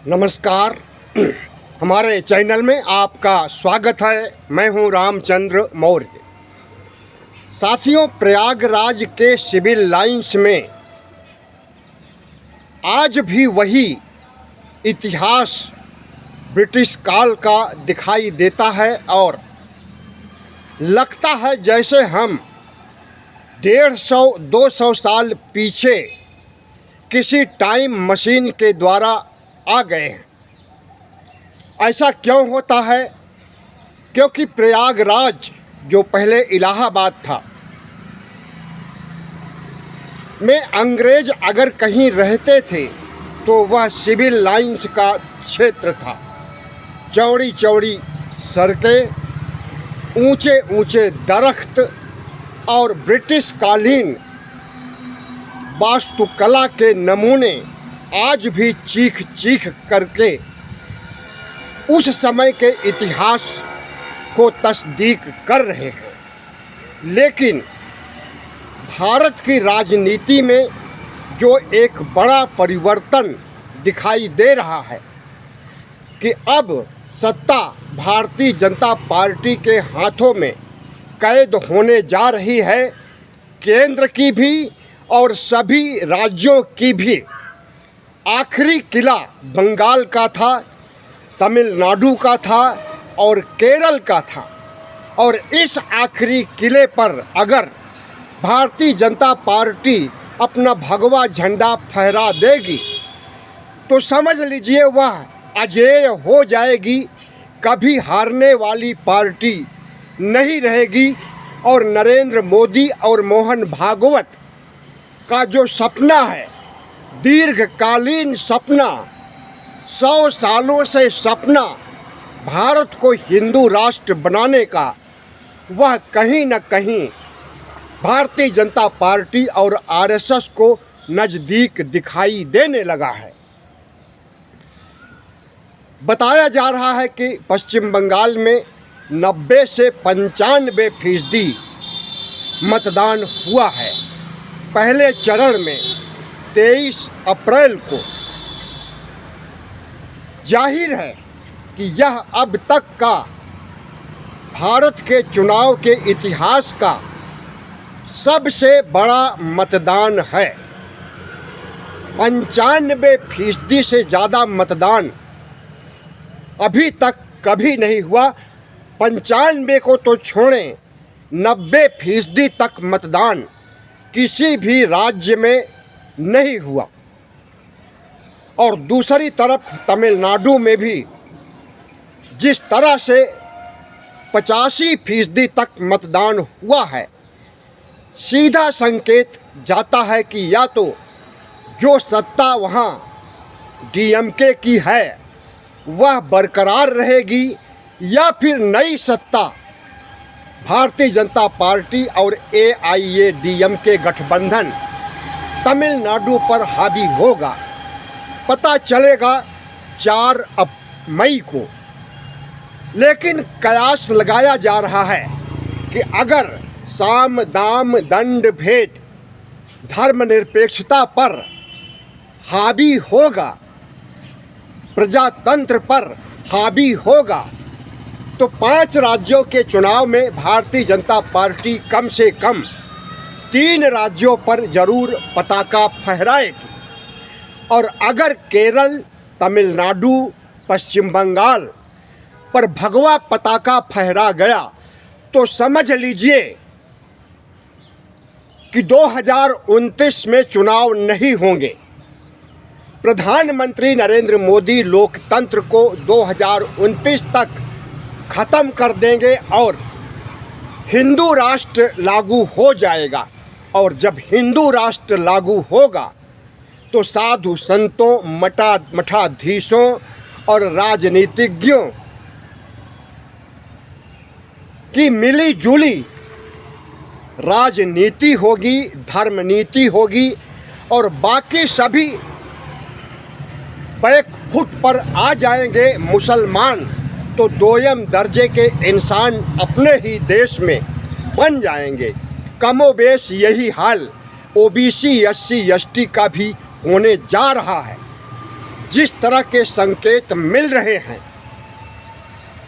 नमस्कार। हमारे चैनल में आपका स्वागत है। मैं हूं रामचंद्र मौर्य। साथियों, प्रयागराज के सिविल लाइंस में आज भी वही इतिहास ब्रिटिश काल का दिखाई देता है और लगता है जैसे हम 150-200 साल पीछे किसी टाइम मशीन के द्वारा आ गए हैं। ऐसा क्यों होता है? क्योंकि प्रयागराज जो पहले इलाहाबाद था में अंग्रेज अगर कहीं रहते थे तो वह सिविल लाइंस का क्षेत्र था। चौड़ी चौड़ी सड़कें, ऊंचे ऊंचे दरख्त और ब्रिटिश कालीन वास्तुकला के नमूने आज भी चीख चीख करके उस समय के इतिहास को तस्दीक कर रहे हैं। लेकिन भारत की राजनीति में जो एक बड़ा परिवर्तन दिखाई दे रहा है कि अब सत्ता भारतीय जनता पार्टी के हाथों में कैद होने जा रही है, केंद्र की भी और सभी राज्यों की भी। आखिरी किला बंगाल का था, तमिलनाडु का था और केरल का था, और इस आखिरी किले पर अगर भारतीय जनता पार्टी अपना भगवा झंडा फहरा देगी तो समझ लीजिए वह अजेय हो जाएगी। कभी हारने वाली पार्टी नहीं रहेगी और नरेंद्र मोदी और मोहन भागवत का जो सपना है, दीर्घकालीन सपना, 100 सालों से सपना भारत को हिंदू राष्ट्र बनाने का, वह कहीं न कहीं भारतीय जनता पार्टी और आरएसएस को नज़दीक दिखाई देने लगा है। बताया जा रहा है कि पश्चिम बंगाल में 90 से 95% मतदान हुआ है। पहले चरण में 23 अप्रैल को। जाहिर है कि यह अब तक का भारत के चुनाव के इतिहास का सबसे बड़ा मतदान है। 95% से ज़्यादा मतदान अभी तक कभी नहीं हुआ। 95 को तो छोड़ें, 90% तक मतदान किसी भी राज्य में नहीं हुआ। और दूसरी तरफ तमिलनाडु में भी जिस तरह से 85% तक मतदान हुआ है, सीधा संकेत जाता है कि या तो जो सत्ता वहाँ डीएमके की है वह बरकरार रहेगी या फिर नई सत्ता भारतीय जनता पार्टी और एआईएडीएमके गठबंधन तमिलनाडु पर हावी होगा। पता चलेगा 4 मई को। लेकिन कयास लगाया जा रहा है कि अगर साम दाम दंड भेद धर्मनिरपेक्षता पर हावी होगा, प्रजातंत्र पर हावी होगा, तो 5 राज्यों के चुनाव में भारतीय जनता पार्टी कम से कम 3 राज्यों पर जरूर पताका फहराएगी। और अगर केरल, तमिलनाडु, पश्चिम बंगाल पर भगवा पताका फहरा गया तो समझ लीजिए कि 2029 में चुनाव नहीं होंगे। प्रधानमंत्री नरेंद्र मोदी लोकतंत्र को 2029 तक ख़त्म कर देंगे और हिंदू राष्ट्र लागू हो जाएगा। और जब हिंदू राष्ट्र लागू होगा तो साधु संतों, मठाधीशों और राजनीतिज्ञों की मिली जुली राजनीति होगी, धर्मनीति होगी और बाकी सभी बैक फुट पर आ जाएंगे। मुसलमान तो दोयम दर्जे के इंसान अपने ही देश में बन जाएंगे। कमोबेश यही हाल ओबीसी, एससी, एसटी का भी होने जा रहा है। जिस तरह के संकेत मिल रहे हैं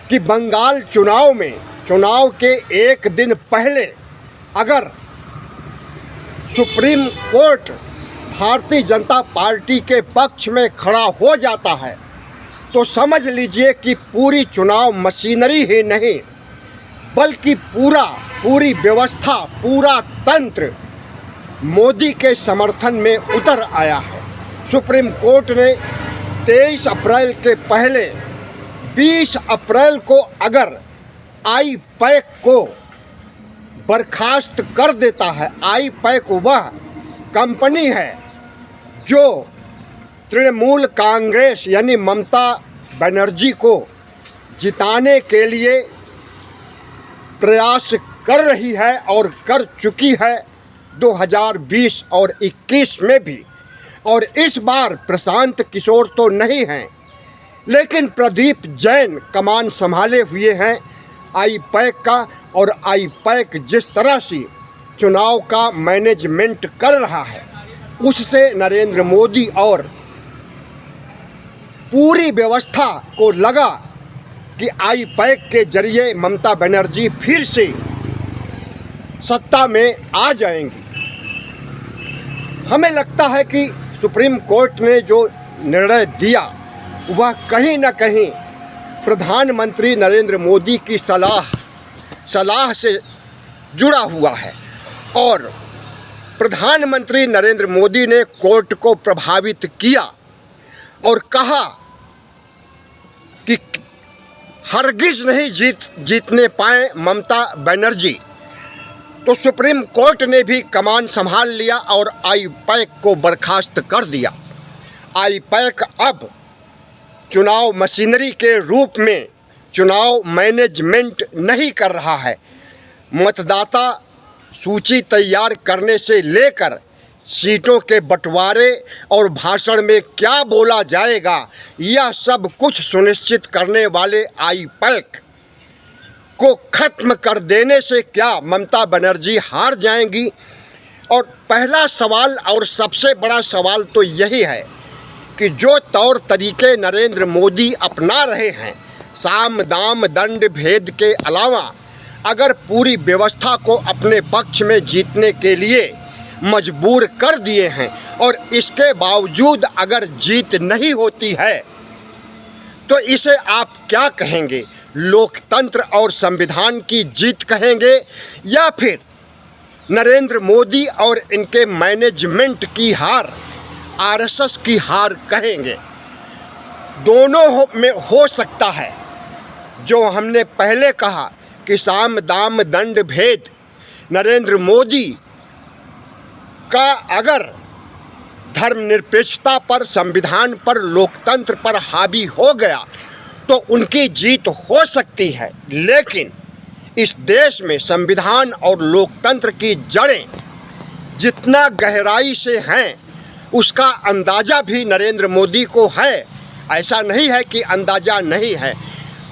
कि बंगाल चुनाव के एक दिन पहले अगर supreme court Bharatiya Janata party के पक्ष में खड़ा हो जाता है तो समझ लीजिए कि पूरी चुनाव मशीनरी ही नहीं बल्कि पूरी व्यवस्था, पूरा तंत्र मोदी के समर्थन में उतर आया है। सुप्रीम कोर्ट ने 23 अप्रैल के पहले 20 अप्रैल को अगर आई-पैक को बर्खास्त कर देता है। आई-पैक वह कंपनी है जो तृणमूल कांग्रेस यानी ममता बनर्जी को जिताने के लिए प्रयास कर रही है और कर चुकी है 2020 और 21 में भी। और इस बार प्रशांत किशोर तो नहीं हैं, लेकिन प्रदीप जैन कमान संभाले हुए हैं आई-पैक का। और आई-पैक जिस तरह से चुनाव का मैनेजमेंट कर रहा है उससे नरेंद्र मोदी और पूरी व्यवस्था को लगा कि आई-पैक के जरिए ममता बनर्जी फिर से सत्ता में आ जाएंगी। हमें लगता है कि सुप्रीम कोर्ट ने जो निर्णय दिया वह कहीं न कहीं प्रधानमंत्री नरेंद्र मोदी की सलाह से जुड़ा हुआ है। और प्रधानमंत्री नरेंद्र मोदी ने कोर्ट को प्रभावित किया और कहा कि हरगिज नहीं जीतने पाए ममता बनर्जी। तो सुप्रीम कोर्ट ने भी कमान संभाल लिया और आई-पैक को बर्खास्त कर दिया। आई-पैक अब चुनाव मशीनरी के रूप में चुनाव मैनेजमेंट नहीं कर रहा है। मतदाता सूची तैयार करने से लेकर सीटों के बंटवारे और भाषण में क्या बोला जाएगा यह सब कुछ सुनिश्चित करने वाले आई-पैक को ख़त्म कर देने से क्या ममता बनर्जी हार जाएंगी? और पहला सवाल और सबसे बड़ा सवाल तो यही है कि जो तौर तरीके नरेंद्र मोदी अपना रहे हैं साम दाम दंड भेद के अलावा अगर पूरी व्यवस्था को अपने पक्ष में जीतने के लिए मजबूर कर दिए हैं और इसके बावजूद अगर जीत नहीं होती है तो इसे आप क्या कहेंगे? लोकतंत्र और संविधान की जीत कहेंगे या फिर नरेंद्र मोदी और इनके मैनेजमेंट की हार, आरएसएस की हार कहेंगे? दोनों में हो सकता है। जो हमने पहले कहा कि साम दाम दंड भेद नरेंद्र मोदी का अगर धर्मनिरपेक्षता पर, संविधान पर, लोकतंत्र पर हावी हो गया तो उनकी जीत हो सकती है। लेकिन इस देश में संविधान और लोकतंत्र की जड़ें जितना गहराई से हैं उसका अंदाज़ा भी नरेंद्र मोदी को है। ऐसा नहीं है कि अंदाज़ा नहीं है।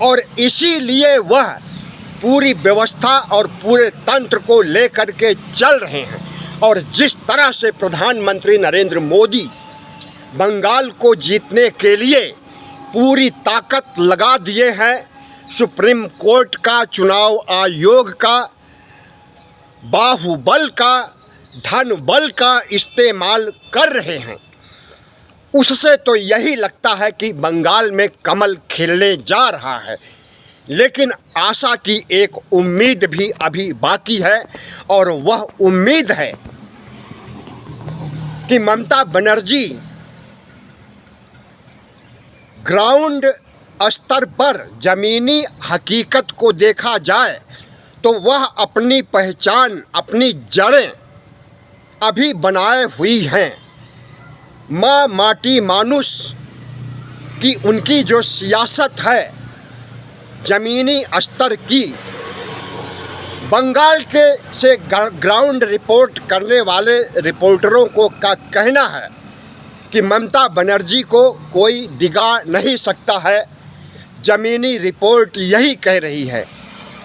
और इसीलिए वह पूरी व्यवस्था और पूरे तंत्र को लेकर के चल रहे हैं। और जिस तरह से प्रधानमंत्री नरेंद्र मोदी बंगाल को जीतने के लिए पूरी ताकत लगा दिए हैं, सुप्रीम कोर्ट का, चुनाव आयोग का, बाहुबल का, धन बल का इस्तेमाल कर रहे हैं, उससे तो यही लगता है कि बंगाल में कमल खिलने जा रहा है। लेकिन आशा की एक उम्मीद भी अभी बाकी है और वह उम्मीद है कि ममता बनर्जी ग्राउंड स्तर पर ज़मीनी हकीकत को देखा जाए तो वह अपनी पहचान, अपनी जड़ें अभी बनाए हुई हैं। माँ माटी मानुष की उनकी जो सियासत है ज़मीनी स्तर की, बंगाल के से ग्राउंड रिपोर्ट करने वाले रिपोर्टरों को का कहना है कि ममता बनर्जी को कोई दिगा नहीं सकता है। ज़मीनी रिपोर्ट यही कह रही है।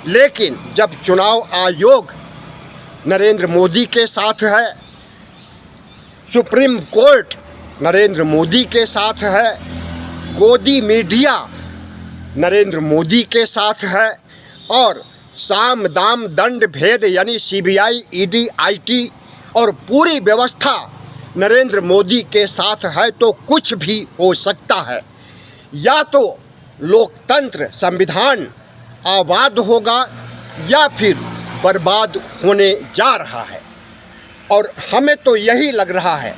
लेकिन जब चुनाव आयोग नरेंद्र मोदी के साथ है, सुप्रीम कोर्ट नरेंद्र मोदी के साथ है, गोदी मीडिया नरेंद्र मोदी के साथ है, और साम दाम दंड भेद यानी सीबीआई, ईडी, आईटी और पूरी व्यवस्था नरेंद्र मोदी के साथ है, तो कुछ भी हो सकता है। या तो लोकतंत्र, संविधान आबाद होगा या फिर बर्बाद होने जा रहा है। और हमें तो यही लग रहा है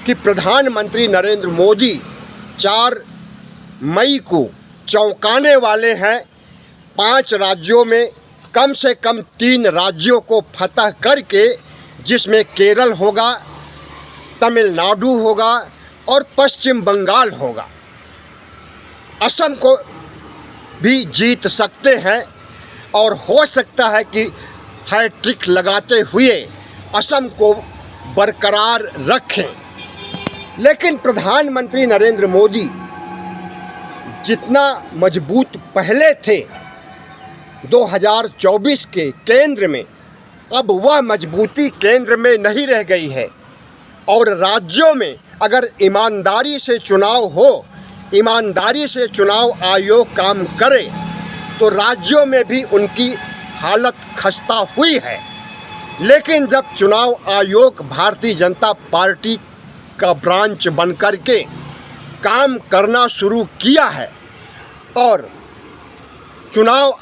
कि प्रधानमंत्री नरेंद्र मोदी 4 मई को चौंकाने वाले हैं। 5 राज्यों में कम से कम 3 राज्यों को फतह करके, जिसमें केरल होगा, तमिलनाडु होगा और पश्चिम बंगाल होगा, असम को भी जीत सकते हैं। और हो सकता है कि हैट्रिक लगाते हुए असम को बरकरार रखें। लेकिन प्रधानमंत्री नरेंद्र मोदी जितना मजबूत पहले थे 2024 के केंद्र में, अब वह मजबूती केंद्र में नहीं रह गई है। और राज्यों में अगर ईमानदारी से चुनाव हो, ईमानदारी से चुनाव आयोग काम करे, तो राज्यों में भी उनकी हालत खस्ता हुई है। लेकिन जब चुनाव आयोग भारतीय जनता पार्टी का ब्रांच बनकर के काम करना शुरू किया है और चुनाव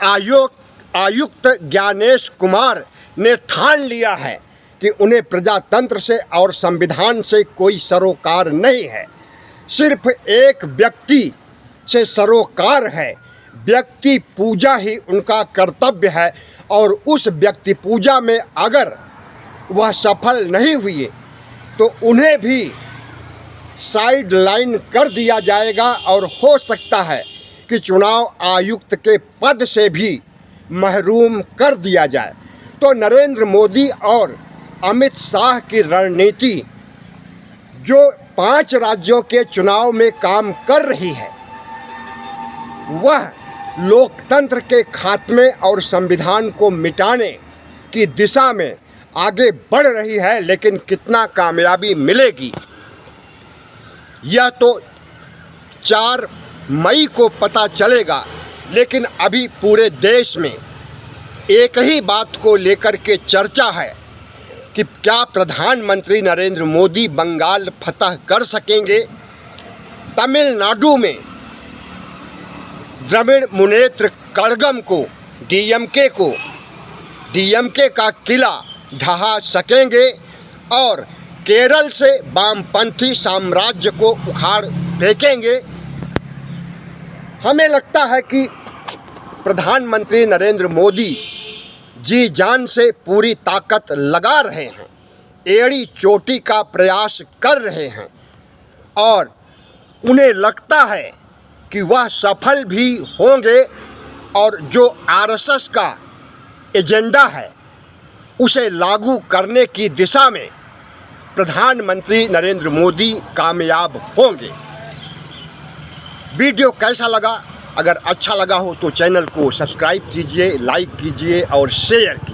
आयुक्त ज्ञानेश कुमार ने ठान लिया है कि उन्हें प्रजातंत्र से और संविधान से कोई सरोकार नहीं है, सिर्फ एक व्यक्ति से सरोकार है। व्यक्ति पूजा ही उनका कर्तव्य है, और उस व्यक्ति पूजा में अगर वह सफल नहीं हुए तो उन्हें भी साइड लाइन कर दिया जाएगा और हो सकता है कि चुनाव आयुक्त के पद से भी महरूम कर दिया जाए। तो नरेंद्र मोदी और अमित शाह की रणनीति जो 5 राज्यों के चुनाव में काम कर रही है, वह लोकतंत्र के खात्मे और संविधान को मिटाने की दिशा में आगे बढ़ रही है। लेकिन कितना कामयाबी मिलेगी, यह तो 4 मई को पता चलेगा। लेकिन अभी पूरे देश में एक ही बात को लेकर के चर्चा है कि क्या प्रधानमंत्री नरेंद्र मोदी बंगाल फतह कर सकेंगे। तमिलनाडु में द्रविड़ मुनेत्र कड़गम को डीएमके का किला ढहा सकेंगे और केरल से वामपंथी साम्राज्य को उखाड़ फेंकेंगे। हमें लगता है कि प्रधानमंत्री नरेंद्र मोदी जी जान से पूरी ताकत लगा रहे हैं, एड़ी चोटी का प्रयास कर रहे हैं, और उन्हें लगता है कि वह सफल भी होंगे और जो आरएसएस का एजेंडा है उसे लागू करने की दिशा में प्रधानमंत्री नरेंद्र मोदी कामयाब होंगे। वीडियो कैसा लगा? अगर अच्छा लगा हो तो चैनल को सब्सक्राइब कीजिए, लाइक कीजिए और शेयर कीजिए।